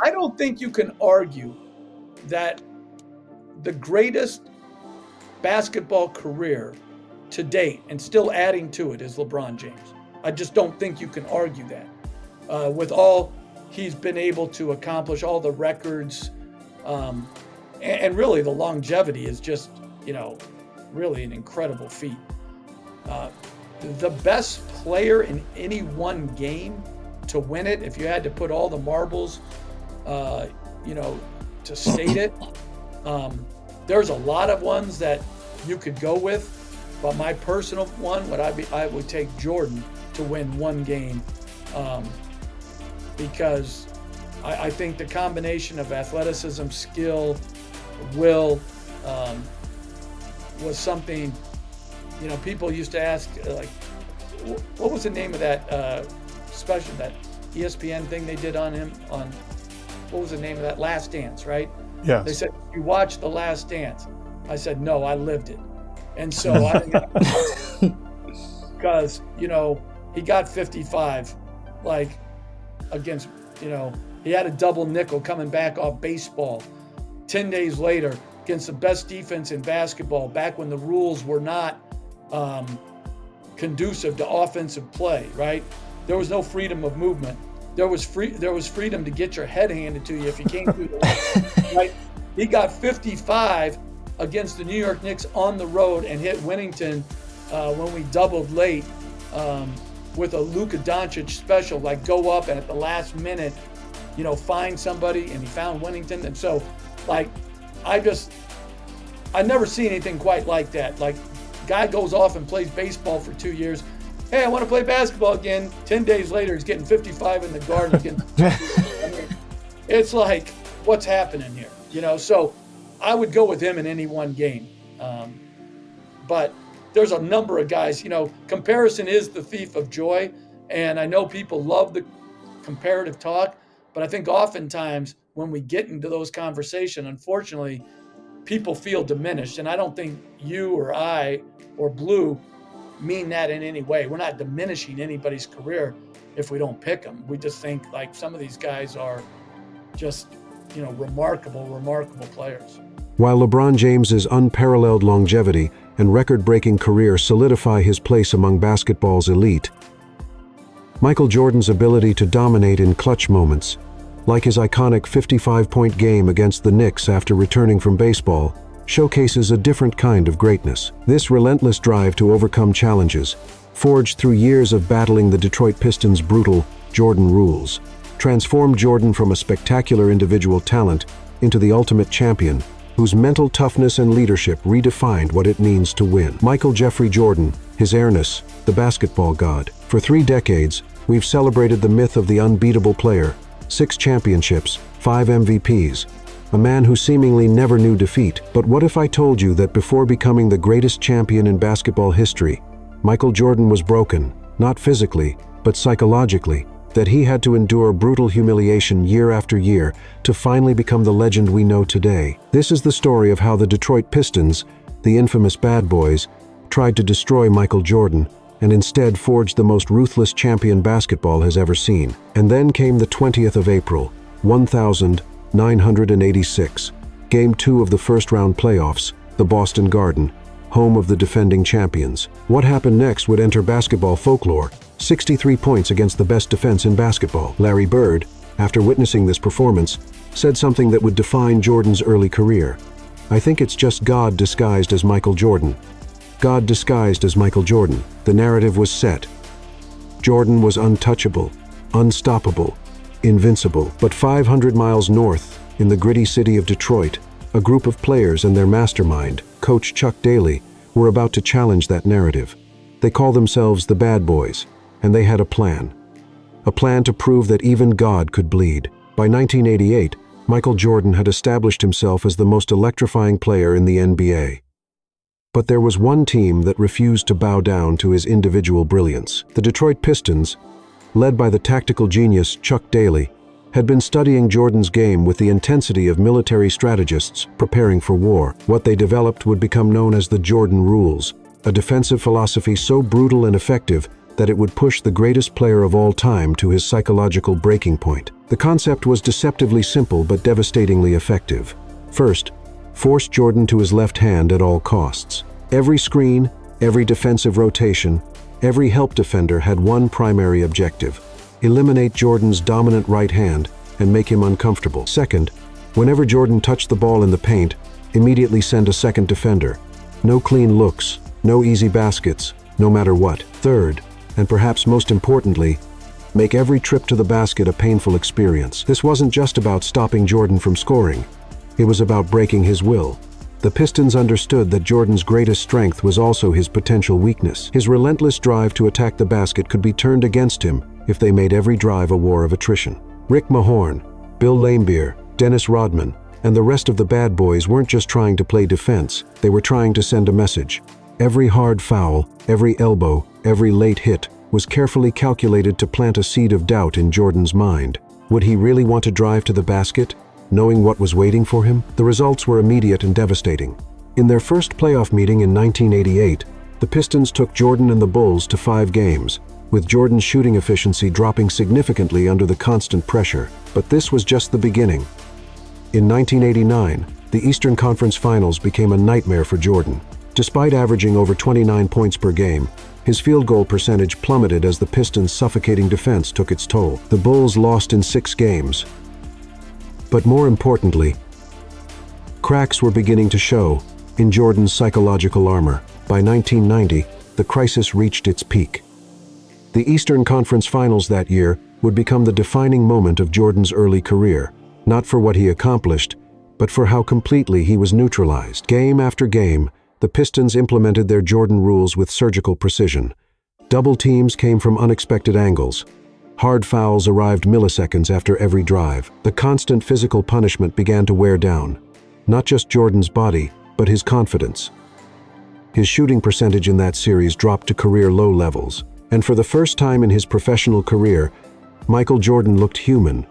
I don't think you can argue that the greatest basketball career to date, and still adding to it, is LeBron James. I just don't think you can argue that. With all he's been able to accomplish, all the records, and really the longevity is just, really an incredible feat. The best player in any one game to win it, if you had to put all the marbles, to state it, there's a lot of ones that you could go with, but my personal one I would take Jordan to win one game, because I think the combination of athleticism, skill, will, was something, people used to ask, like, what was the name of that special, that ESPN thing they did on him, what was the name of that, Last Dance, right? Yeah. They said, you watched The Last Dance. I said, no, I lived it. And so because, he got 55, like, against, he had a double nickel coming back off baseball. 10 days later, against the best defense in basketball, back when the rules were not conducive to offensive play, right? There was no freedom of movement. There was freedom to get your head handed to you if you came through the line, right? He got 55 against the New York Knicks on the road and hit Winnington when we doubled late with a Luka Doncic special, like go up and at the last minute, find somebody, and he found Winnington. And so, like, I never seen anything quite like that. Like, guy goes off and plays baseball for 2 years. Hey, I want to play basketball again. 10 days later, he's getting 55 in the Garden again. It's like, what's happening here? So I would go with him in any one game. But there's a number of guys, comparison is the thief of joy. And I know people love the comparative talk, but I think oftentimes when we get into those conversations, unfortunately, people feel diminished. And I don't think you or I or Blue mean that in any way. We're not diminishing anybody's career if we don't pick them. We just think, like, some of these guys are just, remarkable players. While LeBron James's unparalleled longevity and record-breaking career solidify his place among basketball's elite, Michael Jordan's ability to dominate in clutch moments, like his iconic 55-point game against the Knicks after returning from baseball, showcases a different kind of greatness. This relentless drive to overcome challenges, forged through years of battling the Detroit Pistons' brutal Jordan rules, transformed Jordan from a spectacular individual talent into the ultimate champion, whose mental toughness and leadership redefined what it means to win. Michael Jeffrey Jordan, his airness, the basketball god. For 3 decades, we've celebrated the myth of the unbeatable player, 6 championships, 5 MVPs, a man who seemingly never knew defeat. But what if I told you that before becoming the greatest champion in basketball history, Michael Jordan was broken, not physically, but psychologically, that he had to endure brutal humiliation year after year to finally become the legend we know today? This is the story of how the Detroit Pistons, the infamous Bad Boys, tried to destroy Michael Jordan and instead forged the most ruthless champion basketball has ever seen. And then came the 20th of April, 1986, Game 2 of the first-round playoffs, the Boston Garden, home of the defending champions. What happened next would enter basketball folklore: 63 points against the best defense in basketball. Larry Bird, after witnessing this performance, said something that would define Jordan's early career. "I think it's just God disguised as Michael Jordan." God disguised as Michael Jordan. The narrative was set. Jordan was untouchable, unstoppable, invincible. But 500 miles north, in the gritty city of Detroit, a group of players and their mastermind, Coach Chuck Daly, were about to challenge that narrative. They call themselves the Bad Boys, and they had a plan. A plan to prove that even God could bleed. By 1988, Michael Jordan had established himself as the most electrifying player in the NBA. But there was one team that refused to bow down to his individual brilliance. The Detroit Pistons, led by the tactical genius Chuck Daly, had been studying Jordan's game with the intensity of military strategists preparing for war. What they developed would become known as the Jordan Rules, a defensive philosophy so brutal and effective that it would push the greatest player of all time to his psychological breaking point. The concept was deceptively simple but devastatingly effective. First, force Jordan to his left hand at all costs. Every screen, every defensive rotation, every help defender had one primary objective: eliminate Jordan's dominant right hand and make him uncomfortable. Second, whenever Jordan touched the ball in the paint, immediately send a second defender. No clean looks, no easy baskets, no matter what. Third, and perhaps most importantly, make every trip to the basket a painful experience. This wasn't just about stopping Jordan from scoring. It was about breaking his will. The Pistons understood that Jordan's greatest strength was also his potential weakness. His relentless drive to attack the basket could be turned against him if they made every drive a war of attrition. Rick Mahorn, Bill Laimbeer, Dennis Rodman, and the rest of the bad boys weren't just trying to play defense, they were trying to send a message. Every hard foul, every elbow, every late hit was carefully calculated to plant a seed of doubt in Jordan's mind. Would he really want to drive to the basket, knowing what was waiting for him? The results were immediate and devastating. In their first playoff meeting in 1988, the Pistons took Jordan and the Bulls to 5 games, with Jordan's shooting efficiency dropping significantly under the constant pressure. But this was just the beginning. In 1989, the Eastern Conference Finals became a nightmare for Jordan. Despite averaging over 29 points per game, his field goal percentage plummeted as the Pistons' suffocating defense took its toll. The Bulls lost in 6 games. But more importantly, cracks were beginning to show in Jordan's psychological armor. By 1990, the crisis reached its peak. The Eastern Conference Finals that year would become the defining moment of Jordan's early career, not for what he accomplished, but for how completely he was neutralized. Game after game, the Pistons implemented their Jordan rules with surgical precision. Double teams came from unexpected angles. Hard fouls arrived milliseconds after every drive. The constant physical punishment began to wear down, not just Jordan's body, but his confidence. His shooting percentage in that series dropped to career low levels, and for the first time in his professional career, Michael Jordan looked human.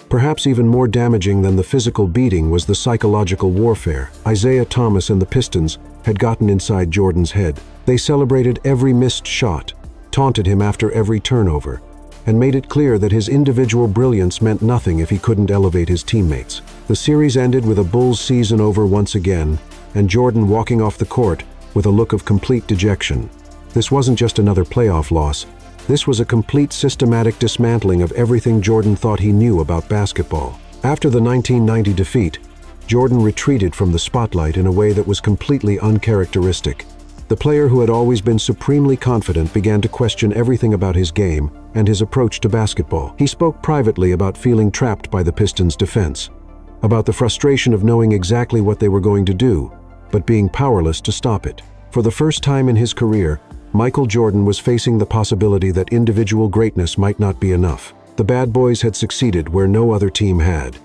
Perhaps even more damaging than the physical beating was the psychological warfare. Isaiah Thomas and the Pistons had gotten inside Jordan's head. They celebrated every missed shot, taunted him after every turnover, and made it clear that his individual brilliance meant nothing if he couldn't elevate his teammates. The series ended with a Bulls season over once again, and Jordan walking off the court with a look of complete dejection. This wasn't just another playoff loss. This was a complete systematic dismantling of everything Jordan thought he knew about basketball. After the 1990 defeat, Jordan retreated from the spotlight in a way that was completely uncharacteristic. The player who had always been supremely confident began to question everything about his game and his approach to basketball. He spoke privately about feeling trapped by the Pistons' defense, about the frustration of knowing exactly what they were going to do, but being powerless to stop it. For the first time in his career, Michael Jordan was facing the possibility that individual greatness might not be enough. The bad boys had succeeded where no other team had.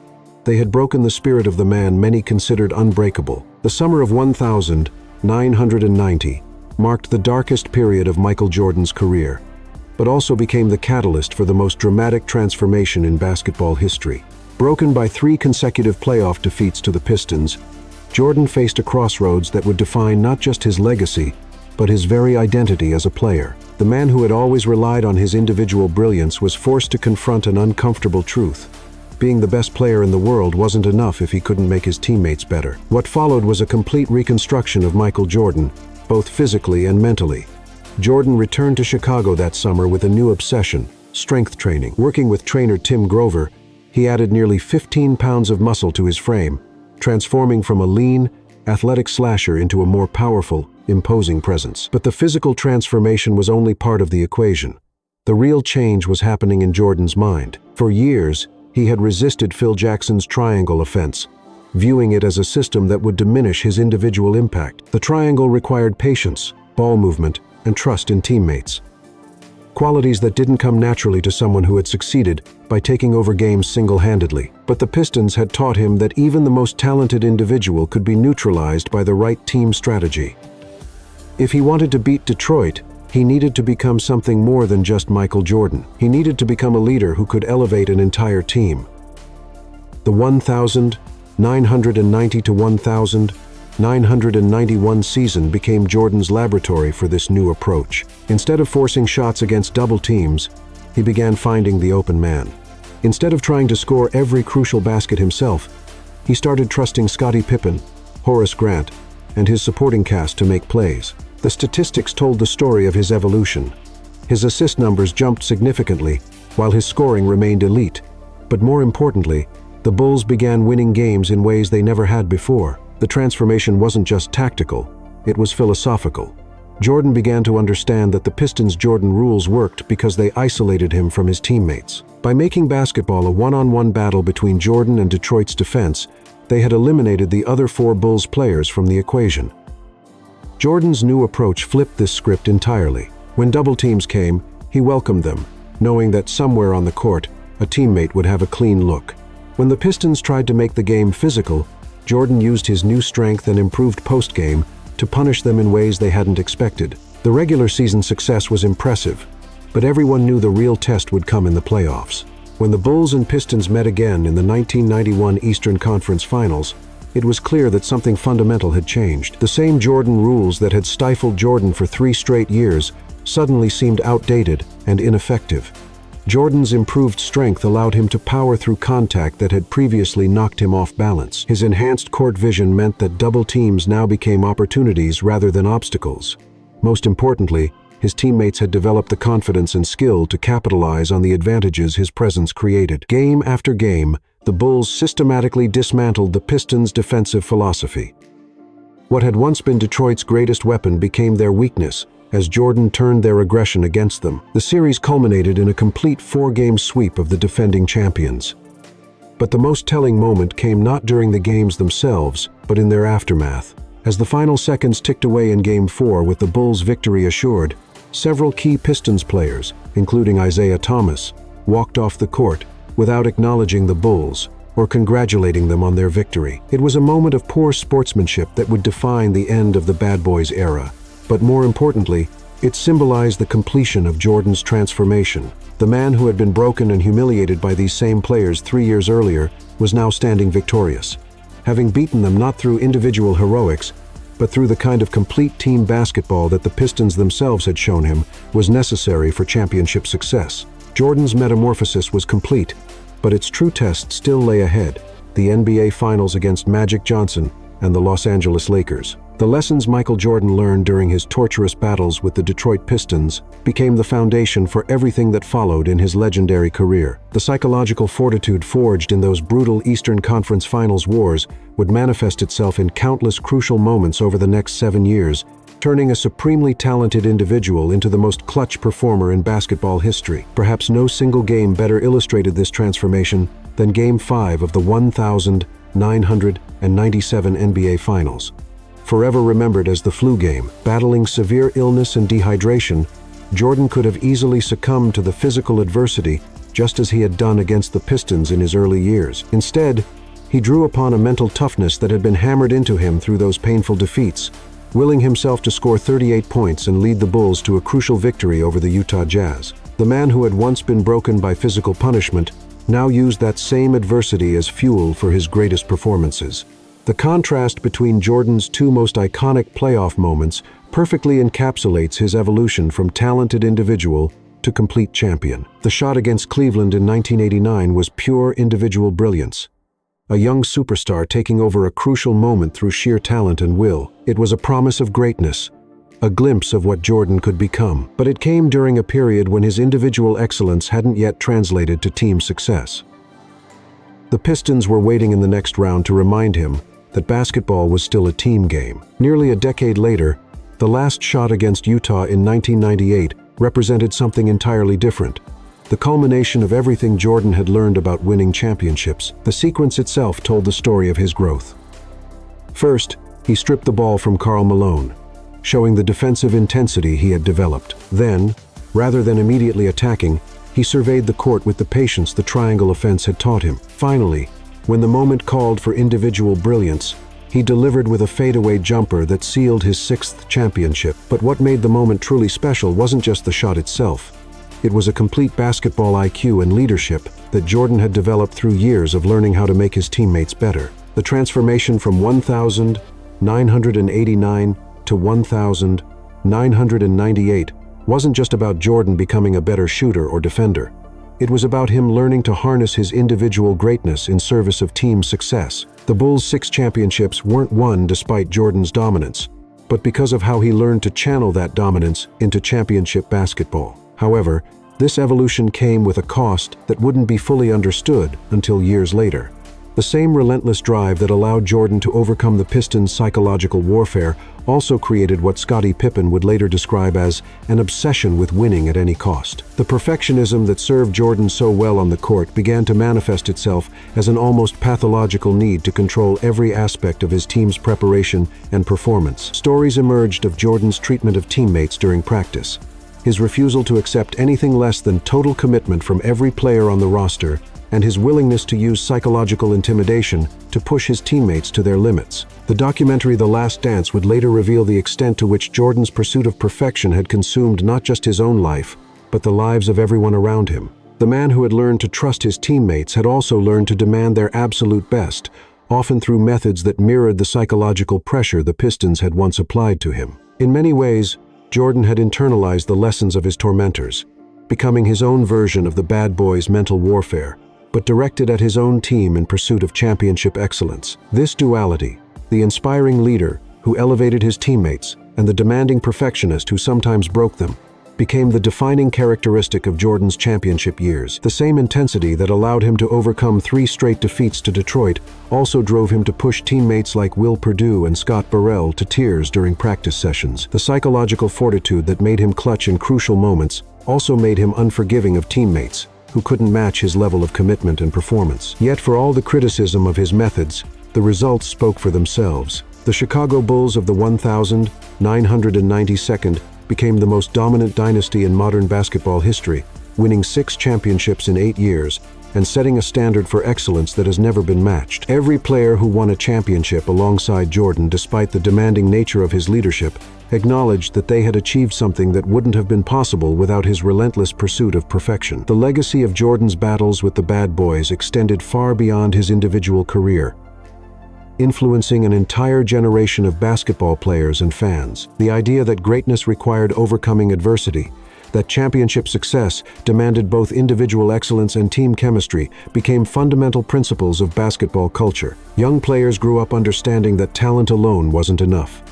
They had broken the spirit of the man many considered unbreakable. The summer of 1990 marked the darkest period of Michael Jordan's career, but also became the catalyst for the most dramatic transformation in basketball history. Broken by 3 consecutive playoff defeats to the Pistons, Jordan faced a crossroads that would define not just his legacy, but his very identity as a player. The man who had always relied on his individual brilliance was forced to confront an uncomfortable truth. Being the best player in the world wasn't enough if he couldn't make his teammates better. What followed was a complete reconstruction of Michael Jordan, both physically and mentally. Jordan returned to Chicago that summer with a new obsession: strength training. Working with trainer Tim Grover, he added nearly 15 pounds of muscle to his frame, transforming from a lean, athletic slasher into a more powerful, imposing presence. But the physical transformation was only part of the equation. The real change was happening in Jordan's mind. For years, he had resisted Phil Jackson's triangle offense, viewing it as a system that would diminish his individual impact. The triangle required patience, ball movement, and trust in teammates. Qualities that didn't come naturally to someone who had succeeded by taking over games single-handedly. But the Pistons had taught him that even the most talented individual could be neutralized by the right team strategy. If he wanted to beat Detroit, he needed to become something more than just Michael Jordan. He needed to become a leader who could elevate an entire team. The 1990 to 1000 1991 season became Jordan's laboratory for this new approach. Instead of forcing shots against double teams, he began finding the open man. Instead of trying to score every crucial basket himself, he started trusting Scottie Pippen, Horace Grant, and his supporting cast to make plays. The statistics told the story of his evolution. His assist numbers jumped significantly, while his scoring remained elite. But more importantly, the Bulls began winning games in ways they never had before. The transformation wasn't just tactical, it was philosophical. Jordan began to understand that the Pistons' Jordan rules worked because they isolated him from his teammates. By making basketball a one-on-one battle between Jordan and Detroit's defense, they had eliminated the other four Bulls players from the equation. Jordan's new approach flipped this script entirely. When double teams came, he welcomed them, knowing that somewhere on the court, a teammate would have a clean look. When the Pistons tried to make the game physical, Jordan used his new strength and improved post-game to punish them in ways they hadn't expected. The regular season success was impressive, but everyone knew the real test would come in the playoffs. When the Bulls and Pistons met again in the 1991 Eastern Conference Finals, it was clear that something fundamental had changed. The same Jordan rules that had stifled Jordan for 3 straight years suddenly seemed outdated and ineffective. Jordan's improved strength allowed him to power through contact that had previously knocked him off balance. His enhanced court vision meant that double teams now became opportunities rather than obstacles. Most importantly, his teammates had developed the confidence and skill to capitalize on the advantages his presence created. Game after game, the Bulls systematically dismantled the Pistons' defensive philosophy. What had once been Detroit's greatest weapon became their weakness, as Jordan turned their aggression against them. The series culminated in a complete 4-game sweep of the defending champions. But the most telling moment came not during the games themselves, but in their aftermath. As the final seconds ticked away in Game 4 with the Bulls' victory assured, several key Pistons players, including Isaiah Thomas, walked off the court without acknowledging the Bulls or congratulating them on their victory. It was a moment of poor sportsmanship that would define the end of the Bad Boys era. But more importantly, it symbolized the completion of Jordan's transformation. The man who had been broken and humiliated by these same players 3 years earlier was now standing victorious, having beaten them not through individual heroics, but through the kind of complete team basketball that the Pistons themselves had shown him was necessary for championship success. Jordan's metamorphosis was complete, but its true test still lay ahead: the NBA Finals against Magic Johnson and the Los Angeles Lakers. The lessons Michael Jordan learned during his torturous battles with the Detroit Pistons became the foundation for everything that followed in his legendary career. The psychological fortitude forged in those brutal Eastern Conference Finals wars would manifest itself in countless crucial moments over the next 7 years, turning a supremely talented individual into the most clutch performer in basketball history. Perhaps no single game better illustrated this transformation than Game 5 of the 1997 NBA Finals. Forever remembered as the flu game, battling severe illness and dehydration, Jordan could have easily succumbed to the physical adversity just as he had done against the Pistons in his early years. Instead, he drew upon a mental toughness that had been hammered into him through those painful defeats, willing himself to score 38 points and lead the Bulls to a crucial victory over the Utah Jazz. The man who had once been broken by physical punishment now used that same adversity as fuel for his greatest performances. The contrast between Jordan's 2 most iconic playoff moments perfectly encapsulates his evolution from talented individual to complete champion. The shot against Cleveland in 1989 was pure individual brilliance, a young superstar taking over a crucial moment through sheer talent and will. It was a promise of greatness, a glimpse of what Jordan could become. But it came during a period when his individual excellence hadn't yet translated to team success. The Pistons were waiting in the next round to remind him that basketball was still a team game. Nearly a decade later, the last shot against Utah in 1998 represented something entirely different. The culmination of everything Jordan had learned about winning championships. The sequence itself told the story of his growth. First, he stripped the ball from Karl Malone, showing the defensive intensity he had developed. Then, rather than immediately attacking, he surveyed the court with the patience the triangle offense had taught him. Finally, when the moment called for individual brilliance, he delivered with a fadeaway jumper that sealed his 6th championship. But what made the moment truly special wasn't just the shot itself. It was a complete basketball IQ and leadership that Jordan had developed through years of learning how to make his teammates better. The transformation from 1,000 989 to 1,998 wasn't just about Jordan becoming a better shooter or defender. It was about him learning to harness his individual greatness in service of team success. The Bulls' 6 championships weren't won despite Jordan's dominance, but because of how he learned to channel that dominance into championship basketball. However, this evolution came with a cost that wouldn't be fully understood until years later. The same relentless drive that allowed Jordan to overcome the Pistons' psychological warfare also created what Scottie Pippen would later describe as an obsession with winning at any cost. The perfectionism that served Jordan so well on the court began to manifest itself as an almost pathological need to control every aspect of his team's preparation and performance. Stories emerged of Jordan's treatment of teammates during practice, his refusal to accept anything less than total commitment from every player on the roster, and his willingness to use psychological intimidation to push his teammates to their limits. The documentary The Last Dance would later reveal the extent to which Jordan's pursuit of perfection had consumed not just his own life, but the lives of everyone around him. The man who had learned to trust his teammates had also learned to demand their absolute best, often through methods that mirrored the psychological pressure the Pistons had once applied to him. In many ways, Jordan had internalized the lessons of his tormentors, becoming his own version of the bad boy's mental warfare, but directed at his own team in pursuit of championship excellence. This duality, the inspiring leader who elevated his teammates and the demanding perfectionist who sometimes broke them, became the defining characteristic of Jordan's championship years. The same intensity that allowed him to overcome 3 straight defeats to Detroit also drove him to push teammates like Will Perdue and Scott Burrell to tears during practice sessions. The psychological fortitude that made him clutch in crucial moments also made him unforgiving of teammates who couldn't match his level of commitment and performance. Yet for all the criticism of his methods, the results spoke for themselves. The Chicago Bulls of the 1992nd became the most dominant dynasty in modern basketball history, winning 6 championships in 8 years and setting a standard for excellence that has never been matched. Every player who won a championship alongside Jordan, despite the demanding nature of his leadership, acknowledged that they had achieved something that wouldn't have been possible without his relentless pursuit of perfection. The legacy of Jordan's battles with the bad boys extended far beyond his individual career, influencing an entire generation of basketball players and fans. The idea that greatness required overcoming adversity, that championship success demanded both individual excellence and team chemistry, became fundamental principles of basketball culture. Young players grew up understanding that talent alone wasn't enough,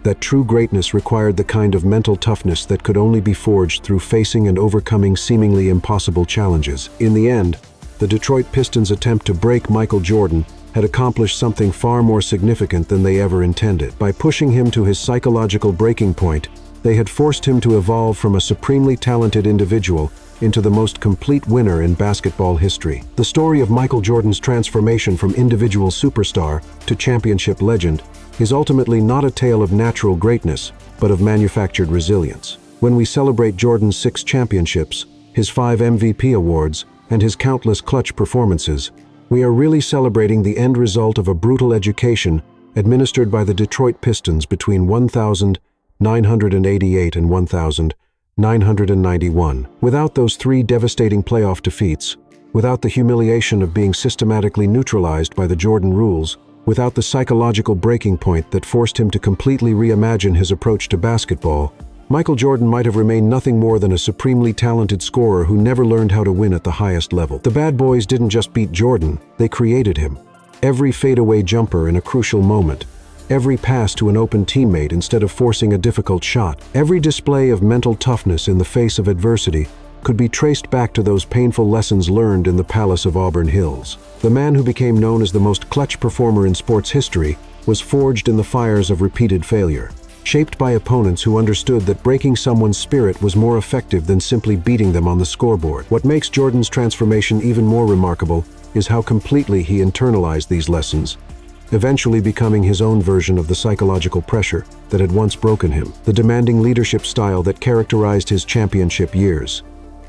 that true greatness required the kind of mental toughness that could only be forged through facing and overcoming seemingly impossible challenges. In the end, the Detroit Pistons' attempt to break Michael Jordan had accomplished something far more significant than they ever intended. By pushing him to his psychological breaking point, they had forced him to evolve from a supremely talented individual into the most complete winner in basketball history. The story of Michael Jordan's transformation from individual superstar to championship legend is ultimately not a tale of natural greatness, but of manufactured resilience. When we celebrate Jordan's 6 championships, his 5 MVP awards, and his countless clutch performances, we are really celebrating the end result of a brutal education administered by the Detroit Pistons between 1988 and 1991. Without those 3 devastating playoff defeats, without the humiliation of being systematically neutralized by the Jordan rules, without the psychological breaking point that forced him to completely reimagine his approach to basketball, Michael Jordan might have remained nothing more than a supremely talented scorer who never learned how to win at the highest level. The bad boys didn't just beat Jordan, they created him. Every fadeaway jumper in a crucial moment, every pass to an open teammate instead of forcing a difficult shot, every display of mental toughness in the face of adversity could be traced back to those painful lessons learned in the Palace of Auburn Hills. The man who became known as the most clutch performer in sports history was forged in the fires of repeated failure, shaped by opponents who understood that breaking someone's spirit was more effective than simply beating them on the scoreboard. What makes Jordan's transformation even more remarkable is how completely he internalized these lessons, eventually becoming his own version of the psychological pressure that had once broken him. The demanding leadership style that characterized his championship years,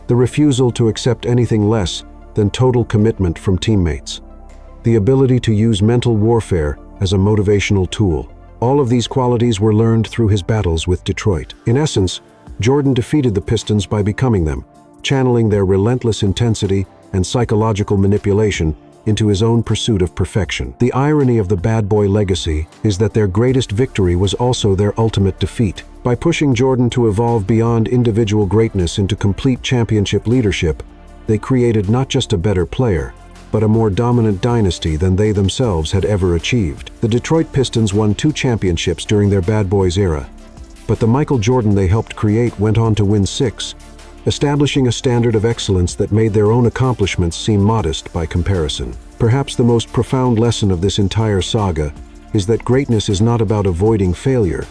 the refusal to accept anything less than total commitment from teammates, the ability to use mental warfare as a motivational tool. All of these qualities were learned through his battles with Detroit. In essence, Jordan defeated the Pistons by becoming them, channeling their relentless intensity and psychological manipulation into his own pursuit of perfection. The irony of the bad boy legacy is that their greatest victory was also their ultimate defeat. By pushing Jordan to evolve beyond individual greatness into complete championship leadership, they created not just a better player, but a more dominant dynasty than they themselves had ever achieved. The Detroit Pistons won 2 championships during their bad boys era, but the Michael Jordan they helped create went on to win 6, establishing a standard of excellence that made their own accomplishments seem modest by comparison. Perhaps the most profound lesson of this entire saga is that greatness is not about avoiding failure,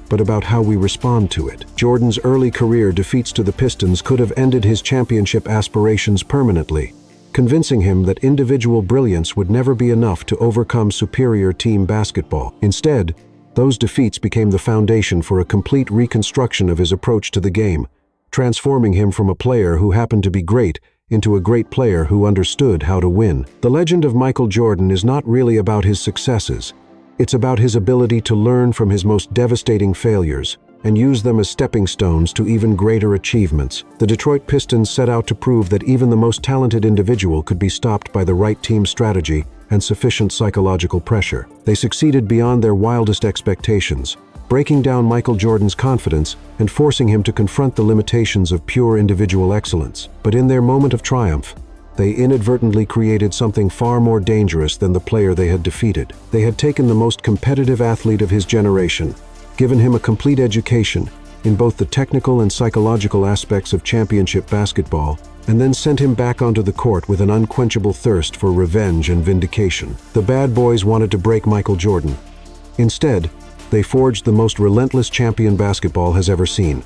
but about how we respond to it. Jordan's early career defeats to the Pistons could have ended his championship aspirations permanently, convincing him that individual brilliance would never be enough to overcome superior team basketball. Instead, those defeats became the foundation for a complete reconstruction of his approach to the game, transforming him from a player who happened to be great into a great player who understood how to win. The legend of Michael Jordan is not really about his successes. It's about his ability to learn from his most devastating failures and use them as stepping stones to even greater achievements. The Detroit Pistons set out to prove that even the most talented individual could be stopped by the right team strategy and sufficient psychological pressure. They succeeded beyond their wildest expectations, breaking down Michael Jordan's confidence and forcing him to confront the limitations of pure individual excellence. But in their moment of triumph, they inadvertently created something far more dangerous than the player they had defeated. They had taken the most competitive athlete of his generation, given him a complete education in both the technical and psychological aspects of championship basketball, and then sent him back onto the court with an unquenchable thirst for revenge and vindication. The bad boys wanted to break Michael Jordan. Instead, they forged the most relentless champion basketball has ever seen.